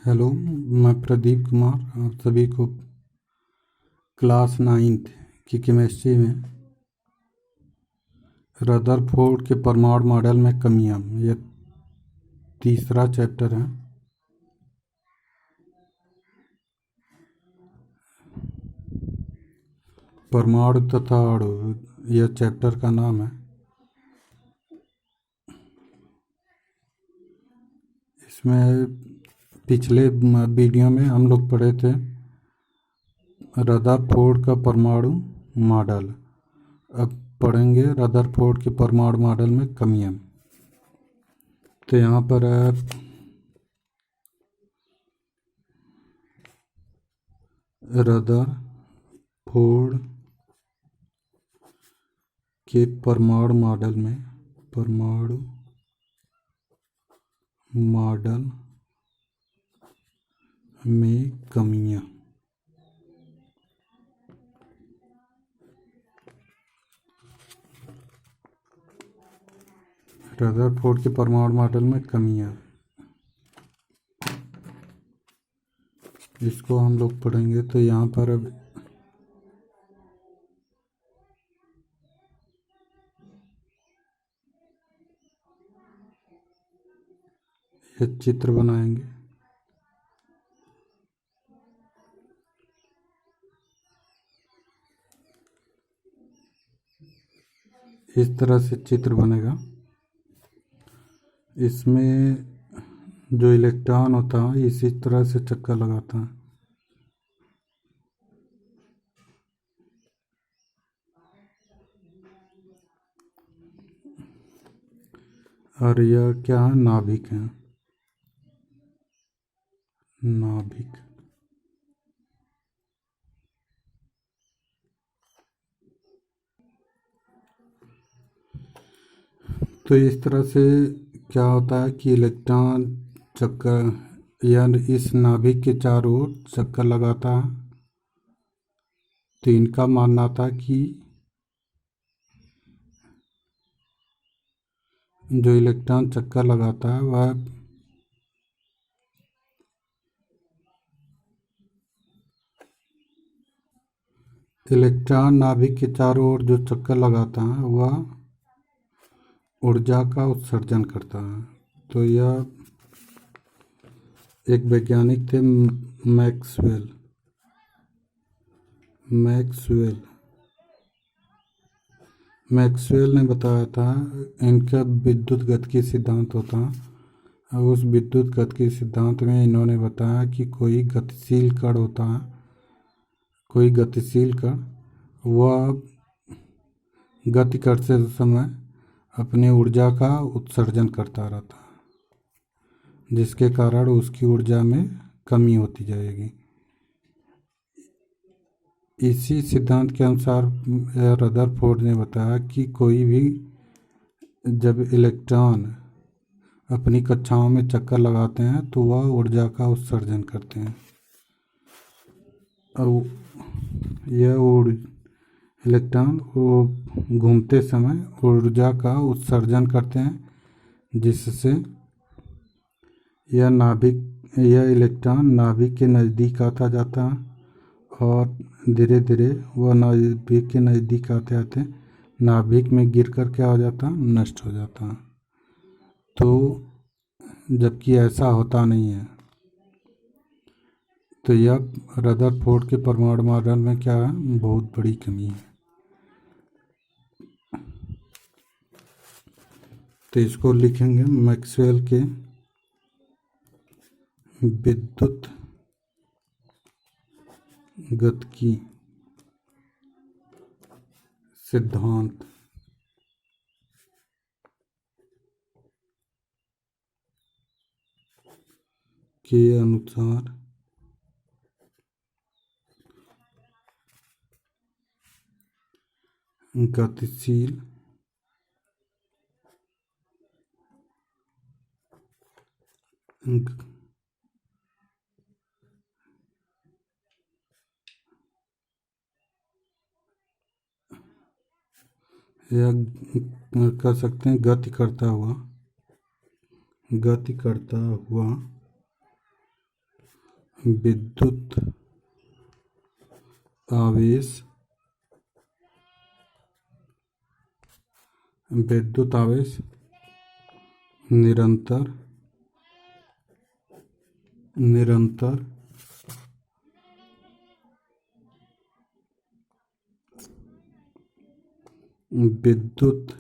Hello, मैं प्रदीप कुमार आप सभी को क्लास 9th की केमिस्ट्री में रदरफोर्ड के परमाणु मॉडल में कमियां, यह तीसरा चैप्टर है। परमाणु तथा अणु यह चैप्टर का नाम है। इसमें पिछले वीडियो में हम लोग पढ़े थे रदरफोर्ड का परमाणु मॉडल। अब पढ़ेंगे रदरफोर्ड के परमाणु मॉडल में कमियां। तो यहाँ पर रदरफोर्ड के परमाणु मॉडल में कमियां। रदरफोर्ड के परमाणु मॉडल में कमियां, इसको हम लोग पढ़ेंगे। तो यहाँ पर अब एक चित्र बनाएंगे। इस तरह से चित्र बनेगा। इसमें जो इलेक्ट्रॉन होता है इसी तरह से चक्का लगाता है और यह क्या है, नाभिक है। नाभिक तो इस तरह से क्या होता है कि इलेक्ट्रॉन चक्कर या इस नाभिक के चारों ओर चक्कर लगाता है। तो इनका मानना था कि जो इलेक्ट्रॉन चक्कर लगाता है वह इलेक्ट्रॉन नाभिक के चारों ओर जो चक्कर लगाता है वह ऊर्जा का उत्सर्जन करता है। तो यह एक वैज्ञानिक थे मैक्सवेल। मैक्सवेल ने बताया था, इनका विद्युत गतिकी सिद्धांत होता है। उस विद्युत गतिकी सिद्धांत में इन्होंने बताया कि कोई गतिशील कण होता है, कोई गतिशील कण वह गति करते समय अपनी ऊर्जा का उत्सर्जन करता रहता है, जिसके कारण उसकी ऊर्जा में कमी होती जाएगी। इसी सिद्धांत के अनुसार रदरफोर्ड ने बताया कि कोई भी जब इलेक्ट्रॉन अपनी कक्षाओं में चक्कर लगाते हैं तो वह ऊर्जा का उत्सर्जन करते हैं और यह इलेक्ट्रॉन वो घूमते समय ऊर्जा का उत्सर्जन करते हैं, जिससे यह इलेक्ट्रॉन नाभिक के नज़दीक आता जाता है और धीरे धीरे वह नाभिक के नज़दीक आते आते नाभिक में गिर कर क्या हो जाता, नष्ट हो जाता। तो जबकि ऐसा होता नहीं है। तो यह रदरफोर्ड के परमाणु मॉडल में क्या है, बहुत बड़ी कमी है। तो इसको लिखेंगे मैक्सवेल के विद्युत गतिकी सिद्धांत के अनुसार गतिशील या कह सकते हैं गति करता हुआ विद्युत आवेश निरंतर विद्युत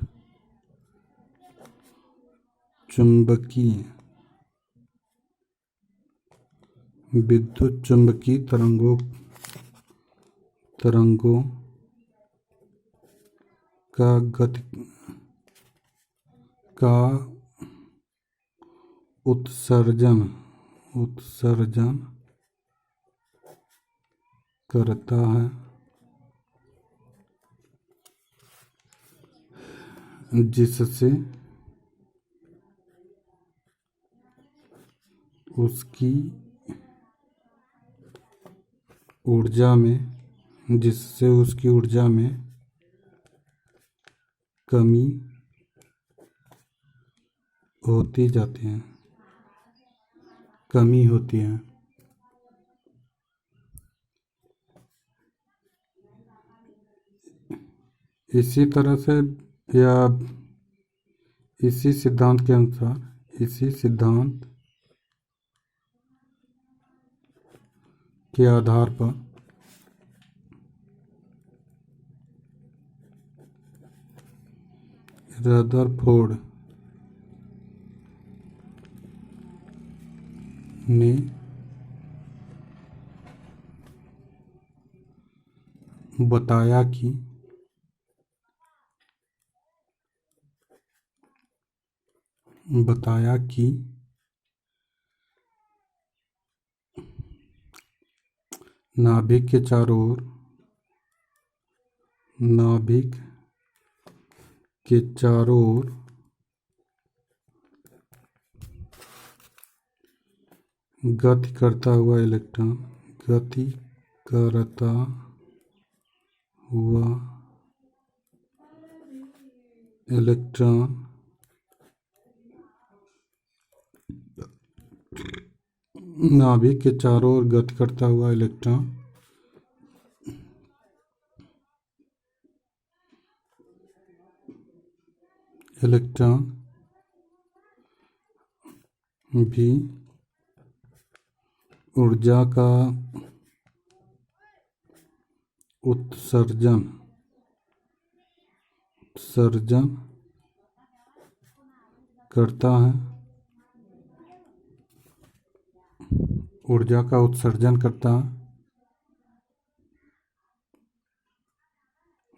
चुंबकीय तरंगों का उत्सर्जन करता है, जिससे उसकी ऊर्जा में कमी होती है। इसी तरह से या इसी सिद्धांत के आधार पर रदरफोर्ड ने बताया कि नाभिक के चारों ओर गति करता हुआ इलेक्ट्रॉन नाभिक के चारों ओर गति करता हुआ इलेक्ट्रॉन भी ऊर्जा का उत्सर्जन करता है,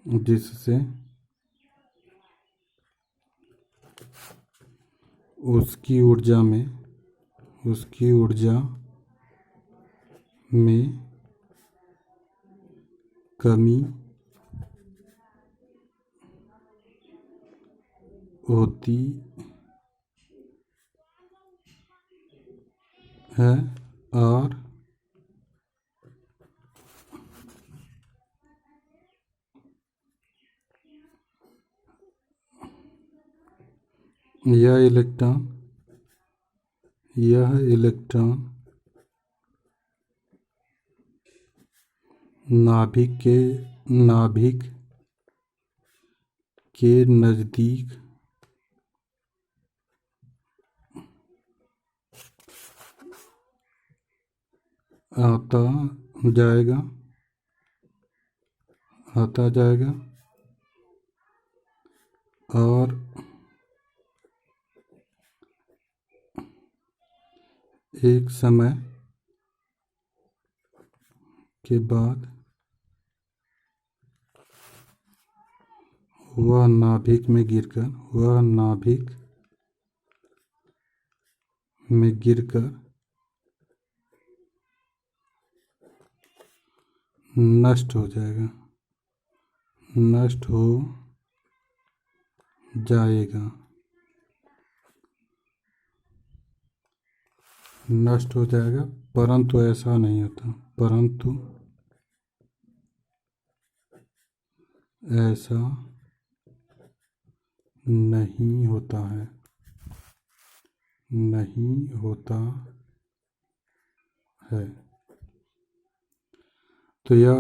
जिससे उसकी ऊर्जा में कमी होती है और यह इलेक्ट्रॉन नाभिक के नजदीक आता जाएगा और एक समय के बाद वह नाभिक में गिरकर नष्ट हो जाएगा। परंतु ऐसा नहीं होता। ऐसा नहीं होता है। तो यह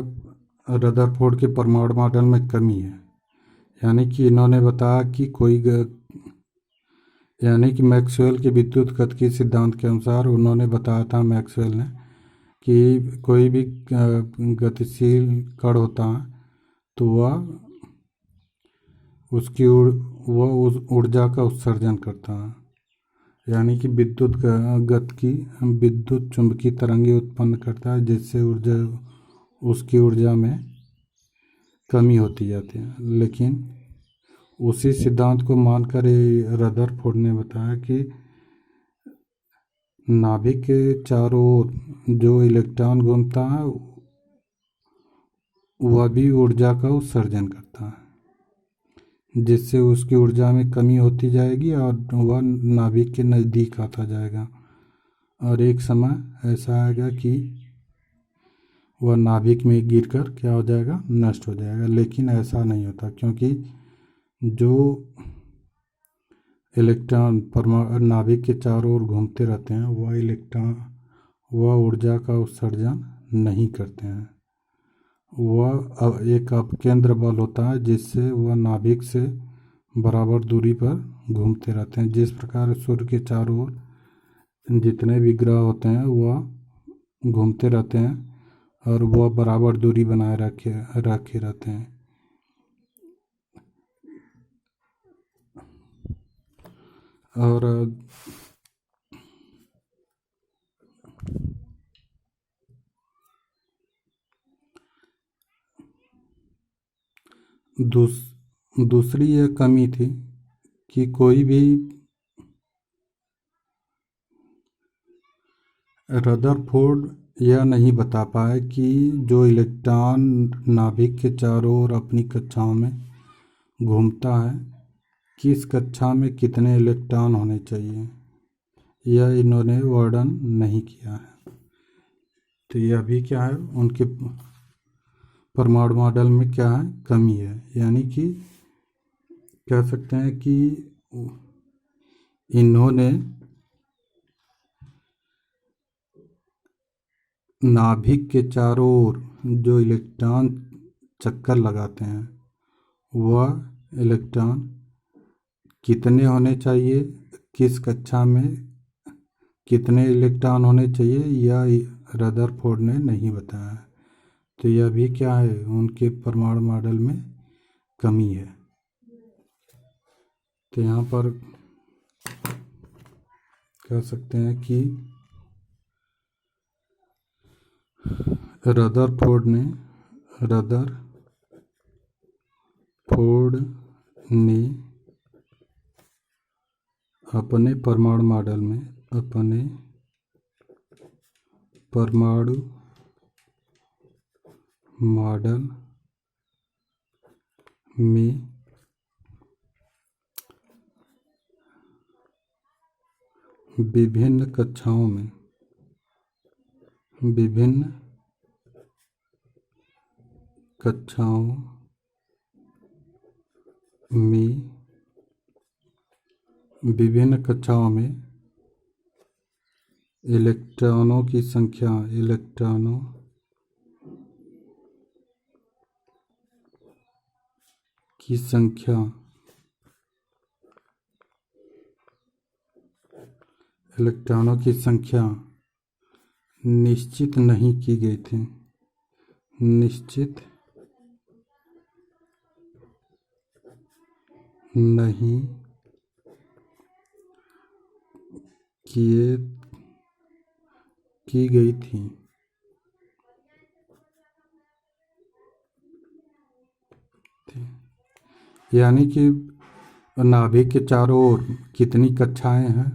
रदरफोर्ड के परमाणु मॉडल में कमी है। यानी कि इन्होंने बताया कि यानी कि मैक्सवेल के विद्युत गतिकी सिद्धांत के अनुसार उन्होंने बताया था, मैक्सवेल ने, कि कोई भी गतिशील कण होता है तो वह उस ऊर्जा का उत्सर्जन करता है। यानी कि विद्युत चुंबकीय तरंगें उत्पन्न करता है, जिससे उसकी ऊर्जा में कमी होती जाती है। लेकिन उसी सिद्धांत को मानकर रदरफोर्ड ने बताया कि नाभिक के चारों ओर जो इलेक्ट्रॉन घूमता है वह भी ऊर्जा का उत्सर्जन करता है, जिससे उसकी ऊर्जा में कमी होती जाएगी और वह नाभिक के नज़दीक आता जाएगा। और एक समय ऐसा आएगा कि वह नाभिक में गिरकर क्या हो जाएगा, नष्ट हो जाएगा। लेकिन ऐसा नहीं होता, क्योंकि जो इलेक्ट्रॉन नाभिक के चारों ओर घूमते रहते हैं वह ऊर्जा का उत्सर्जन नहीं करते हैं। वह एक अपकेंद्र बल होता है, जिससे वह नाभिक से बराबर दूरी पर घूमते रहते हैं। जिस प्रकार सूर्य के चारों ओर जितने भी ग्रह होते हैं वह घूमते रहते हैं और वह बराबर दूरी बनाए रखे रहते हैं। और दूसरी यह कमी थी कि कोई भी रदरफोर्ड यह नहीं बता पाए कि जो इलेक्ट्रॉन नाभिक के चारों ओर अपनी कक्षाओं में घूमता है, किस कक्षा में कितने इलेक्ट्रॉन होने चाहिए, यह इन्होंने वर्णन नहीं किया है। तो यह भी क्या है, उनके परमाणु मॉडल में क्या है, कमी है। यानी कि कह सकते हैं कि इन्होंने नाभिक के चारों ओर जो इलेक्ट्रॉन चक्कर लगाते हैं वह इलेक्ट्रॉन कितने होने चाहिए, किस कक्षा में कितने इलेक्ट्रॉन होने चाहिए, यह रदरफोर्ड ने नहीं बताया। तो यह भी क्या है, उनके परमाणु मॉडल में कमी है। तो यहाँ पर कह सकते हैं कि रदरफोर्ड ने अपने परमाणु मॉडल में विभिन्न कक्षाओं में इलेक्ट्रॉनों की संख्या निश्चित नहीं की गई थी। निश्चित नहीं की गई थी। यानी कि नाभिक के चारों ओर कितनी कक्षाएं हैं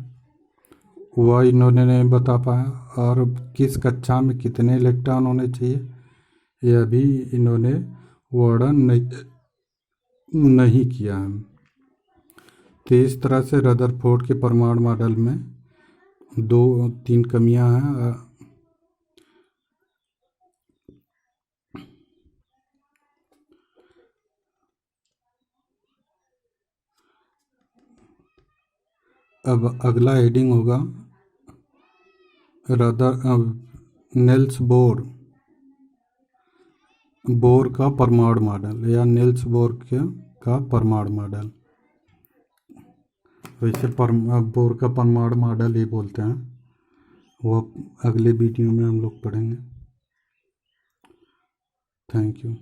वह इन्होंने नहीं बता पाया, और किस कक्षा में कितने इलेक्ट्रॉन होने चाहिए यह भी इन्होंने वर्णन नहीं किया है। तो इस तरह से रदरफोर्ड के परमाणु मॉडल में 2-3 कमियां हैं। अब अगला हेडिंग होगा निल्स बोर बोर का परमाणु मॉडल या नील्स बोर का परमाणु मॉडल। वैसे बोर का परमाणु मॉडल ही बोलते हैं। वो अगले वीडियो में हम लोग पढ़ेंगे। Thank you.